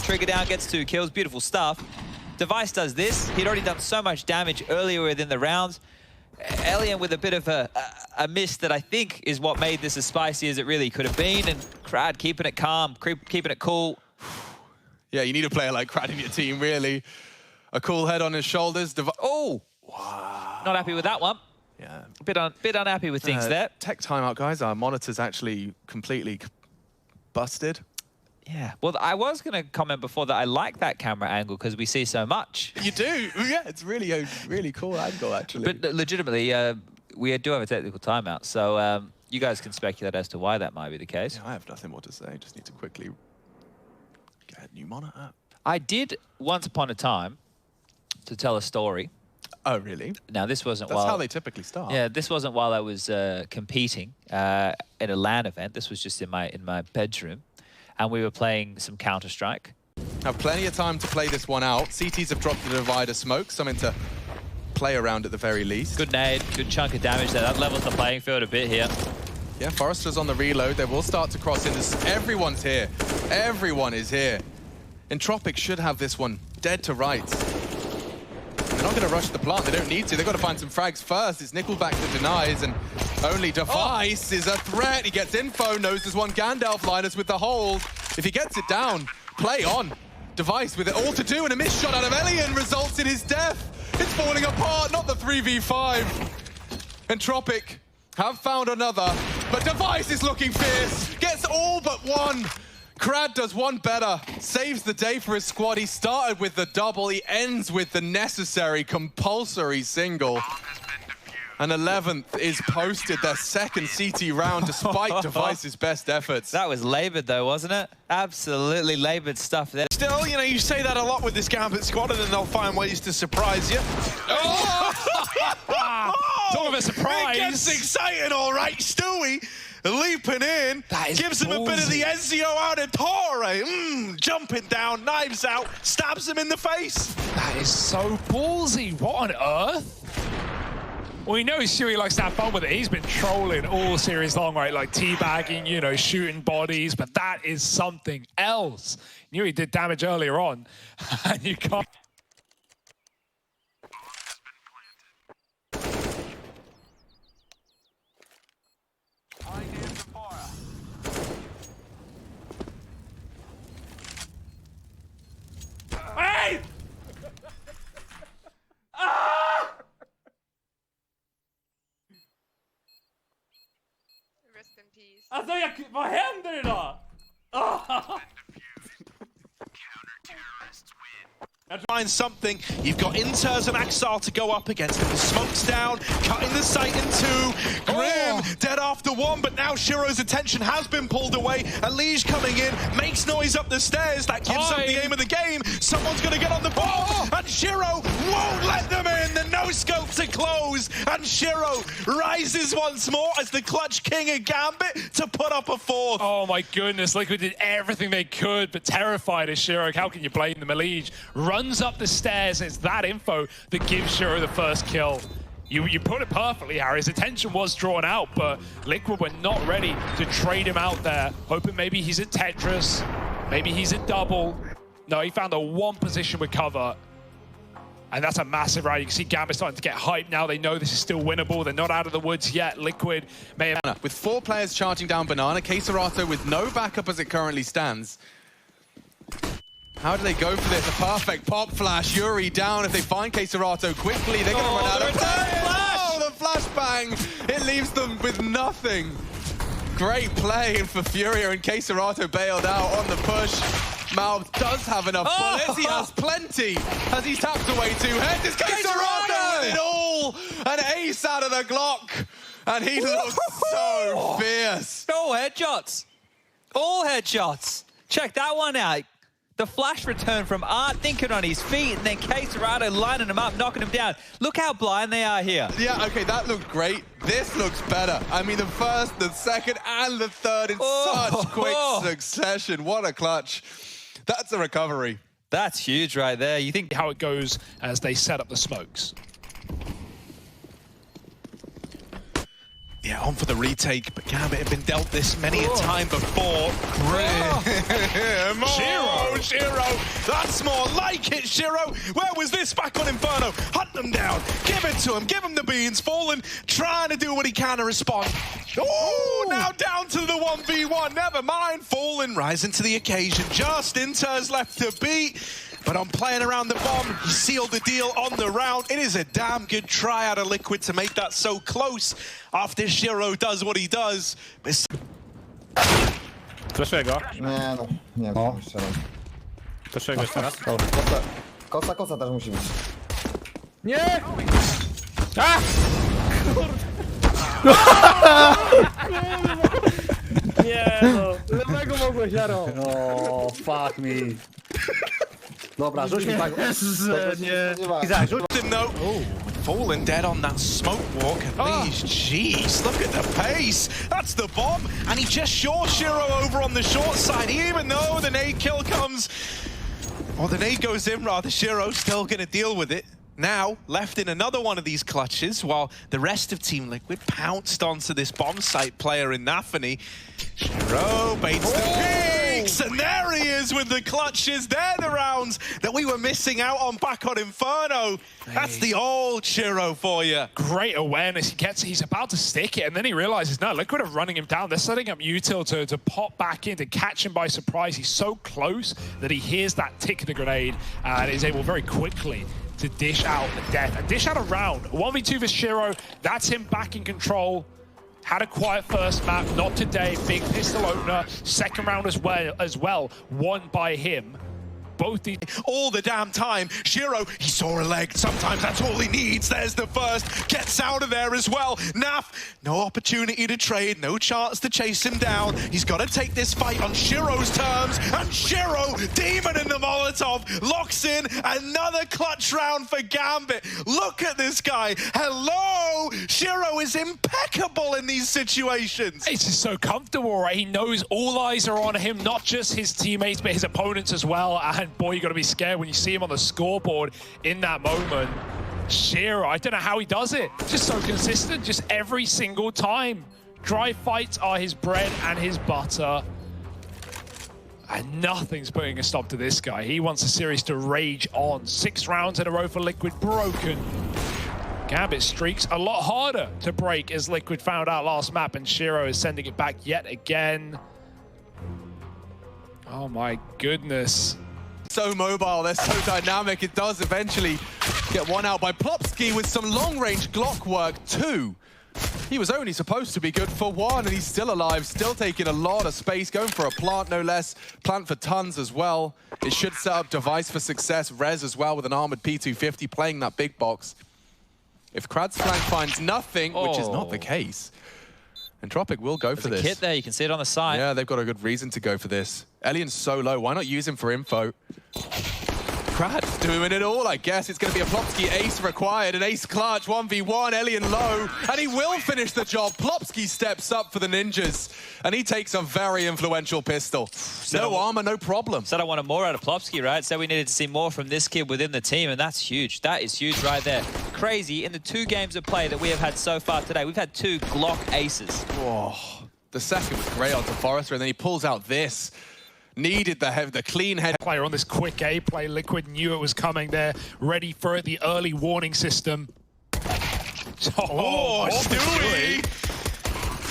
trigger down, gets 2 kills, beautiful stuff. Device does this. He'd already done so much damage earlier within the rounds. Elian with a bit of a miss that I think is what made this as spicy as it really could have been, and Crad keeping it calm, keeping it cool. Yeah, you need a player like Crad in your team, really. A cool head on his shoulders. Oh! Wow. Not happy with that one. Yeah. Bit unhappy with things there. Tech timeout, guys. Our monitor's actually completely busted. Yeah. Well, I was going to comment before that I like that camera angle because we see so much. You do? Yeah, it's really a really cool angle, actually. But legitimately, we do have a technical timeout, so you guys can speculate as to why that might be the case. Yeah, I have nothing more to say. Just need to quickly get a new monitor. I did, once upon a time, to tell a story. Oh, really? Now, this wasn't That's how they typically start. Yeah, this wasn't while I was competing at a LAN event. This was just in my bedroom. And we were playing some Counter-Strike. Have plenty of time to play this one out. CTs have dropped the divider smoke, something to play around at the very least. Good nade, good chunk of damage there. That levels the playing field a bit here. Yeah, Forrester's on the reload. They will start to cross in. Everyone's here. Everyone is here. Entropic should have this one dead to rights. They're not going to rush the plant. They don't need to. They've got to find some frags first. It's Nickelback that denies, and only Device is a threat. He gets info, knows there's one Gandalf Linus with the hold. If he gets it down, play on. Device with it all to do, and a missed shot out of Elian results in his death. It's falling apart, not the 3v5. Entropic have found another, but Device is looking fierce. Gets all but one. Crad does one better, saves the day for his squad. He started with the double, he ends with the necessary compulsory single. And 11th is posted, their second CT round, despite Device's best efforts. That was laboured though, wasn't it? Absolutely laboured stuff there. Still, you know, you say that a lot with this Gambit squad, and then they'll find ways to surprise you. Sort of a surprise. It gets exciting, all right, Stewie. Leaping in, gives him a bit of the Ezio Auditore. Jumping down, knives out, stabs him in the face. That is so ballsy. What on earth? We know Stewie likes to have fun with it. He's been trolling all series long, right? Like teabagging, you know, shooting bodies, but that is something else. Knew he did damage earlier on, and you can't. Hey! Rest in peace. Alltså, vad händer idag? Find something. You've got Inters and Axar to go up against him. The smoke's down, cutting the sight in two. Grim dead after one, but now Shiro's attention has been pulled away. Elige coming in, makes noise up the stairs. That gives up the aim of the game. Someone's going to get on the ball, and Shiro won't let them in. The no-scope to close, and Shiro rises once more as the clutch king of Gambit to put up a fourth. Oh my goodness, Liquid did everything they could, but terrified as Shiro. How can you blame them? Elige runs up the stairs. It's that info that gives Shiro the first kill. You put it perfectly, Harry. His attention was drawn out, but Liquid were not ready to trade him out there, hoping maybe he's at Tetris, maybe he's at double. No, he found a one position with cover, and that's a massive round. You can see Gambit starting to get hyped now. They know this is still winnable. They're not out of the woods yet. Liquid may have... With 4 players charging down Banana, Keserato with no backup as it currently stands. How do they go for this? A perfect pop flash. Yuri down. If they find Keserato quickly, they're going to run out of time. Oh, the flashbang. It leaves them with nothing. Great play for Furia, and Keserato bailed out on the push. Malv does have enough bullets. He has plenty. As he tapped away 2 heads, it's Keserato with it all. An ace out of the Glock. And he looks so fierce. All headshots. All headshots. Check that one out. The flash return from Art, thinking on his feet, and then Keserato lining him up, knocking him down. Look how blind they are here. Yeah, okay, that looked great. This looks better. I mean, the first, the second, and the third in such quick succession. What a clutch. That's a recovery. That's huge right there. You think how it goes as they set up the smokes. Yeah, on for the retake, but Gambit have been dealt this many a time before. Shiro! That's more like it, Shiro! Where was this back on Inferno? Hunt them down, give it to him, give him the beans. Fallen trying to do what he can to respond. Oh, now down to the 1v1. Never mind, Fallen rising to the occasion. Just Inter's left to beat. But on playing around the bomb, he sealed the deal on the round. It is a damn good try out of Liquid to make that so close after Shiro does what he does. Flashuję go. Nie no, nie wiem, strzelam. Flashuję go jeszcze raz. Kosa też musi być. Nie! A! Nie no, lewego mogłeś, Jaro. O, fuck me. Dobra, rzuć mi tak. Nie. Izak, rzuć. No. Fallen dead on that smoke walk at least. Jeez, look at the pace. That's the bomb. And he just short Shiro over on the short side. Even though the nade kill comes, or the nade goes in rather, Shiro's still going to deal with it. Now, left in another one of these clutches, while the rest of Team Liquid pounced onto this bomb site player in NaVi. Shiro baits the peaks, and there he is with the clutches. They're the rounds that we were missing out on back on Inferno. That's the old Shiro for you. Great awareness. He's about to stick it, and then he realizes, no, Liquid are running him down. They're setting up util to pop back in, to catch him by surprise. He's so close that he hears that tick of the grenade and is able very quickly to dish out a death and dish out a round. 1v2 for Shiro. That's him back in control. Had a quiet first map, not today. Big pistol opener. Second round as well. Won by him. Both the all the damn time. Shiro, he saw a leg. Sometimes that's all he needs. There's the first. Gets out of there as well. Naf, no opportunity to trade. No chance to chase him down. He's got to take this fight on Shiro's terms. And Shiro, Demon in the Molotov, locks in another clutch round for Gambit. Look at this guy. Hello! Shiro is impeccable in these situations. It's just so comfortable, right? He knows all eyes are on him, not just his teammates, but his opponents as well. And boy, you got to be scared when you see him on the scoreboard in that moment. Shiro, I don't know how he does it. Just so consistent, just every single time. Dry fights are his bread and his butter. And nothing's putting a stop to this guy. He wants the series to rage on. 6 rounds in a row for Liquid broken. Gambit streaks a lot harder to break, as Liquid found out last map, and Shiro is sending it back yet again. Oh my goodness. So mobile, they're so dynamic. It does eventually get one out by Plopsky with some long-range Glock work too. He was only supposed to be good for 1, and he's still alive, still taking a lot of space, going for a plant no less, plant for tons as well. It should set up device for success. Rez as well with an armored P250 playing that big box. If Krad's flank finds nothing, which is not the case, Entropic will go for this. There's a kit there, you can see it on the side. Yeah, they've got a good reason to go for this. Elian's so low, why not use him for info? Krad's doing it all, I guess. It's going to be a Plopsky ace required, an ace clutch, 1v1, Elian low, and he will finish the job. Plopsky steps up for the ninjas, and he takes a very influential pistol. No armor, no problem. Said I wanted more out of Plopsky, right? Said we needed to see more from this kid within the team, and that's huge. That is huge right there. Crazy, in the 2 games of play that we have had so far today, we've had 2 Glock aces. Oh, the second was great onto Forrester, and then he pulls out this. Needed the clean head. Player on this quick A play. Liquid knew it was coming there. Ready for it, the early warning system. Oh, Stewie!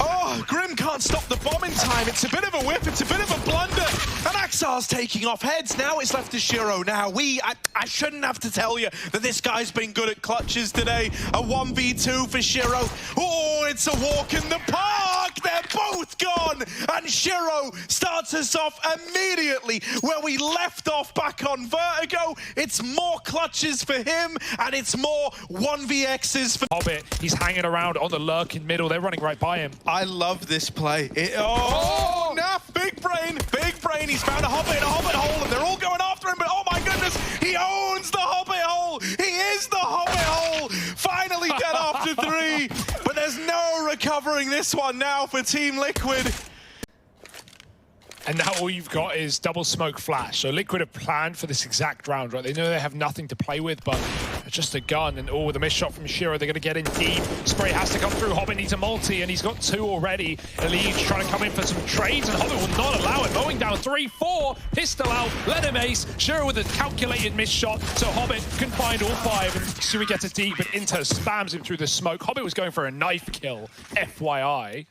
Oh, Grim can't stop the bomb in time. It's a bit of a whip, it's a bit of a blunder. And Axar's taking off heads. Now it's left to Shiro. Now, I shouldn't have to tell you that this guy's been good at clutches today. A 1v2 for Shiro. Oh, it's a walk in the park. They're both gone. And Shiro starts us off immediately where we left off back on Vertigo. It's more clutches for him, and it's more 1vx's for Hobbit. He's hanging around on the lurk in middle. They're running right by him. I love this play. Oh, Naf, big brain, big brain. He's found a Hobbit hole, and they're all going after him, but oh my goodness, he owns the Hobbit hole. He is the Hobbit hole. Finally dead after 3, but there's no recovering this one now for Team Liquid. And now all you've got is double smoke flash. So Liquid have planned for this exact round, right? They know they have nothing to play with, but just a gun. And with a missed shot from Shiro, they're going to get in deep. Spray has to come through. Hobbit needs a multi, and he's got 2 already. Elige trying to come in for some trades, and Hobbit will not allow it. Mowing down 3-4. Pistol out. Let him ace. Shiro with a calculated missed shot, so Hobbit can find all 5. And Sui gets it deep, but Inter spams him through the smoke. Hobbit was going for a knife kill, FYI.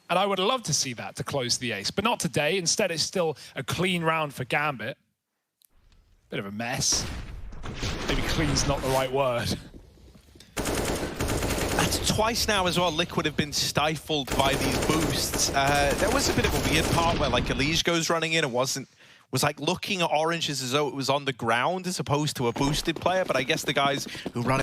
And I would love to see that to close the ace, but not today. Instead, it's still a clean round for Gambit. Bit of a mess. Maybe clean's not the right word. That's twice now as well. Liquid have been stifled by these boosts. There was a bit of a weird part where like Elige goes running in and was like looking at oranges as though it was on the ground as opposed to a boosted player. But I guess the guys who run